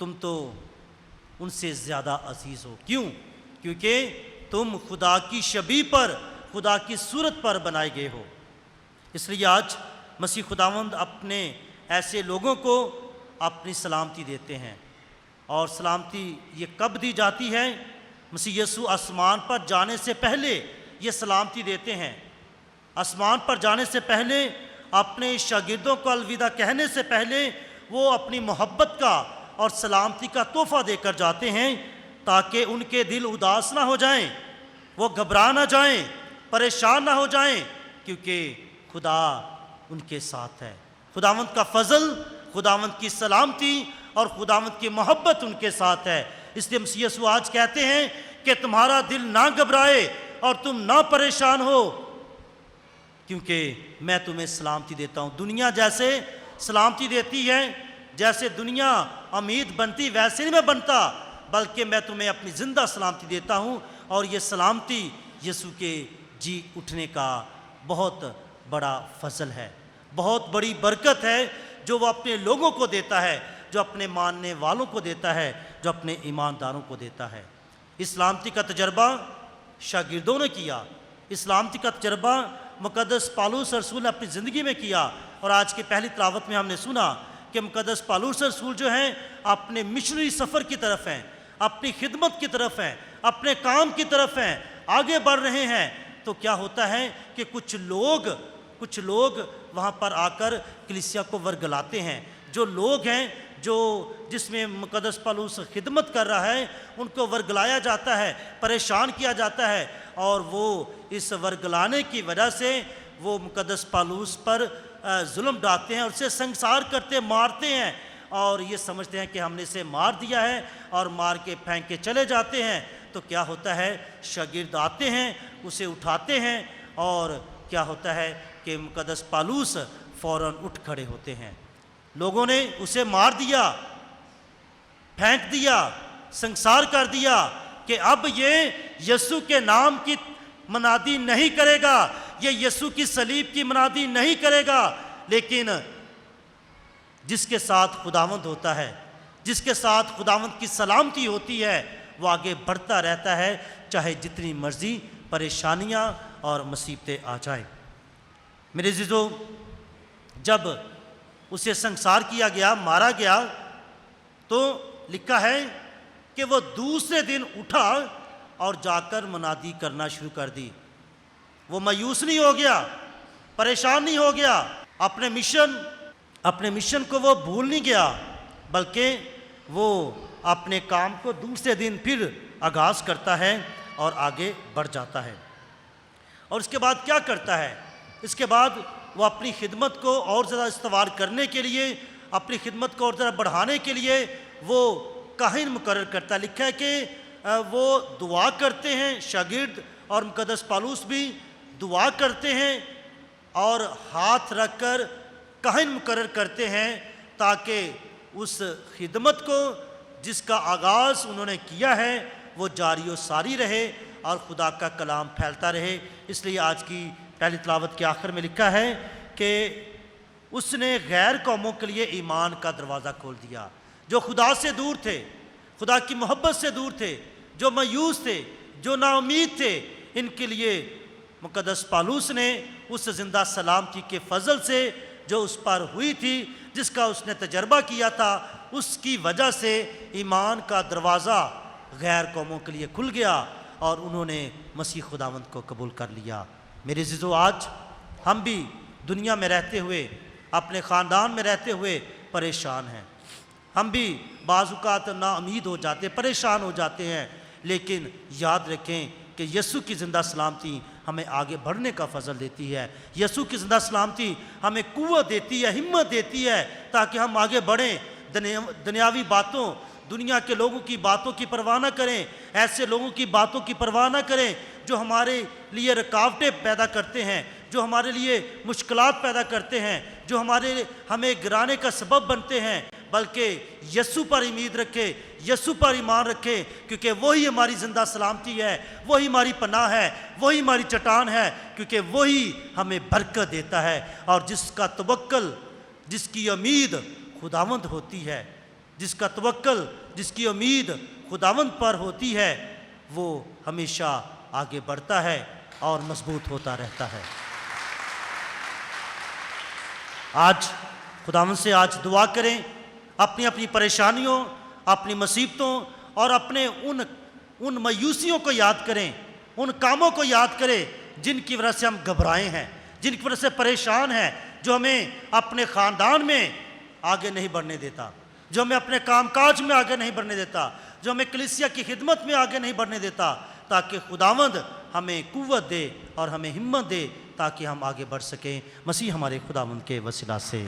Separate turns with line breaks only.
تم تو ان سے زیادہ عزیز ہو۔ کیوں؟ کیونکہ تم خدا کی شبیہ پر، خدا کی صورت پر بنائے گئے ہو۔ اس لیے آج مسیح خداوند اپنے ایسے لوگوں کو اپنی سلامتی دیتے ہیں، اور سلامتی یہ کب دی جاتی ہے؟ مسیح یسوع آسمان پر جانے سے پہلے یہ سلامتی دیتے ہیں۔ آسمان پر جانے سے پہلے، اپنے شاگردوں کو الوداع کہنے سے پہلے، وہ اپنی محبت کا اور سلامتی کا تحفہ دے کر جاتے ہیں، تاکہ ان کے دل اداس نہ ہو جائیں، وہ گھبرا نہ جائیں، پریشان نہ ہو جائیں، کیونکہ خدا ان کے ساتھ ہے۔ خداوند کا فضل، خداوند کی سلامتی اور خداوند کی محبت ان کے ساتھ ہے۔ اس لیے مسیح یسوع آج کہتے ہیں کہ تمہارا دل نہ گھبرائے اور تم نہ پریشان ہو، کیونکہ میں تمہیں سلامتی دیتا ہوں۔ دنیا جیسے سلامتی دیتی ہے، جیسے دنیا امید بنتی ویسے نہیں میں بنتا، بلکہ میں تمہیں اپنی زندہ سلامتی دیتا ہوں، اور یہ سلامتی یسوع کے جی اٹھنے کا بہت بڑا فضل ہے، بہت بڑی برکت ہے جو وہ اپنے لوگوں کو دیتا ہے، جو اپنے ماننے والوں کو دیتا ہے، جو اپنے ایمانداروں کو دیتا ہے۔ اس سلامتی کا تجربہ شاگردوں نے کیا، اس سلامتی کا تجربہ مقدس پالوس رسول نے اپنی زندگی میں کیا، اور آج کی پہلی تلاوت میں ہم نے سنا کہ مقدس پالوس رسول جو ہیں اپنے مشنری سفر کی طرف ہیں، اپنی خدمت کی طرف ہیں، اپنے کام کی طرف ہیں، آگے بڑھ رہے ہیں۔ تو کیا ہوتا ہے کہ کچھ لوگ وہاں پر آ کر کلیسیا کو ورگلاتے ہیں۔ جو لوگ ہیں جس میں مقدس پالوس خدمت کر رہا ہے، ان کو ورگلایا جاتا ہے، پریشان کیا جاتا ہے، اور وہ اس ورگلانے کی وجہ سے وہ مقدس پالوس پر ظلم ڈالتے ہیں اور اسے سنگسار کرتے، مارتے ہیں، اور یہ سمجھتے ہیں کہ ہم نے اسے مار دیا ہے، اور مار کے پھینک کے چلے جاتے ہیں۔ تو کیا ہوتا ہے؟ شاگرد آتے ہیں، اسے اٹھاتے ہیں، اور کیا ہوتا ہے کہ مقدس پالوس فوراً اٹھ کھڑے ہوتے ہیں۔ لوگوں نے اسے مار دیا، پھینک دیا، سنگسار کر دیا کہ اب یہ یسوع کے نام کی منادی نہیں کرے گا، یہ یسوع کی صلیب کی منادی نہیں کرے گا۔ لیکن جس کے ساتھ خداوند ہوتا ہے، جس کے ساتھ خداوند کی سلامتی ہوتی ہے، وہ آگے بڑھتا رہتا ہے، چاہے جتنی مرضی پریشانیاں اور مصیبتیں آ جائیں۔ میرے عزیزو، جب اسے سنگسار کیا گیا، مارا گیا، تو لکھا ہے کہ وہ دوسرے دن اٹھا اور جا کر منادی کرنا شروع کر دی۔ وہ مایوس نہیں ہو گیا، پریشان نہیں ہو گیا، اپنے مشن کو وہ بھول نہیں گیا، بلکہ وہ اپنے کام کو دوسرے دن پھر آغاز کرتا ہے اور آگے بڑھ جاتا ہے۔ اور اس کے بعد کیا کرتا ہے؟ اس کے بعد وہ اپنی خدمت کو اور زیادہ استوار کرنے کے لیے، اپنی خدمت کو اور زیادہ بڑھانے کے لیے وہ کاہن مقرر کرتا ہے۔ لکھا ہے کہ وہ دعا کرتے ہیں، شاگرد اور مقدس پالوس بھی دعا کرتے ہیں، اور ہاتھ رکھ کر کاہن مقرر کرتے ہیں، تاکہ اس خدمت کو جس کا آغاز انہوں نے کیا ہے وہ جاری و ساری رہے اور خدا کا کلام پھیلتا رہے۔ اس لیے آج کی پہلی تلاوت کے آخر میں لکھا ہے کہ اس نے غیر قوموں کے لیے ایمان کا دروازہ کھول دیا۔ جو خدا سے دور تھے، خدا کی محبت سے دور تھے، جو مایوس تھے، جو نا امید تھے، ان کے لیے مقدس پالوس نے اس زندہ سلامتی کے فضل سے جو اس پر ہوئی تھی، جس کا اس نے تجربہ کیا تھا، اس کی وجہ سے ایمان کا دروازہ غیر قوموں کے لیے کھل گیا اور انہوں نے مسیح خداوند کو قبول کر لیا۔ میرے عزیزو، آج ہم بھی دنیا میں رہتے ہوئے، اپنے خاندان میں رہتے ہوئے پریشان ہیں، ہم بھی بعض اوقات نا امید ہو جاتے، پریشان ہو جاتے ہیں، لیکن یاد رکھیں کہ یسوع کی زندہ سلامتی ہمیں آگے بڑھنے کا فضل دیتی ہے۔ یسوع کی زندہ سلامتی ہمیں قوت دیتی ہے، ہمت دیتی ہے، تاکہ ہم آگے بڑھیں، دنیاوی باتوں، دنیا کے لوگوں کی باتوں کی پرواہ نہ کریں، ایسے لوگوں کی باتوں کی پرواہ نہ کریں جو ہمارے لیے رکاوٹیں پیدا کرتے ہیں، جو ہمارے لیے مشکلات پیدا کرتے ہیں، جو ہمیں گرانے کا سبب بنتے ہیں، بلکہ یسوع پر امید رکھے، یسوع پر ایمان رکھے، کیونکہ وہی ہماری زندہ سلامتی ہے، وہی ہماری پناہ ہے، وہی ہماری چٹان ہے، کیونکہ وہی ہمیں برکت دیتا ہے۔ اور جس کا توکل، جس کی امید خداوند ہوتی ہے، جس کا توکل، جس کی امید خداوند پر ہوتی ہے، وہ ہمیشہ آگے بڑھتا ہے اور مضبوط ہوتا رہتا ہے۔ آج خداوند سے آج دعا کریں، اپنی اپنی پریشانیوں، اپنی مصیبتوں اور اپنے ان مایوسیوں کو یاد کریں، ان کاموں کو یاد کریں جن کی وجہ سے ہم گھبرائے ہیں، جن کی وجہ سے پریشان ہیں، جو ہمیں اپنے خاندان میں آگے نہیں بڑھنے دیتا، جو ہمیں اپنے کام کاج میں آگے نہیں بڑھنے دیتا، جو ہمیں کلیسیا کی خدمت میں آگے نہیں بڑھنے دیتا، تاکہ خداوند ہمیں قوت دے اور ہمیں ہمت دے تاکہ ہم آگے بڑھ سکیں، مسیح ہمارے خداوند کے وسیلہ سے۔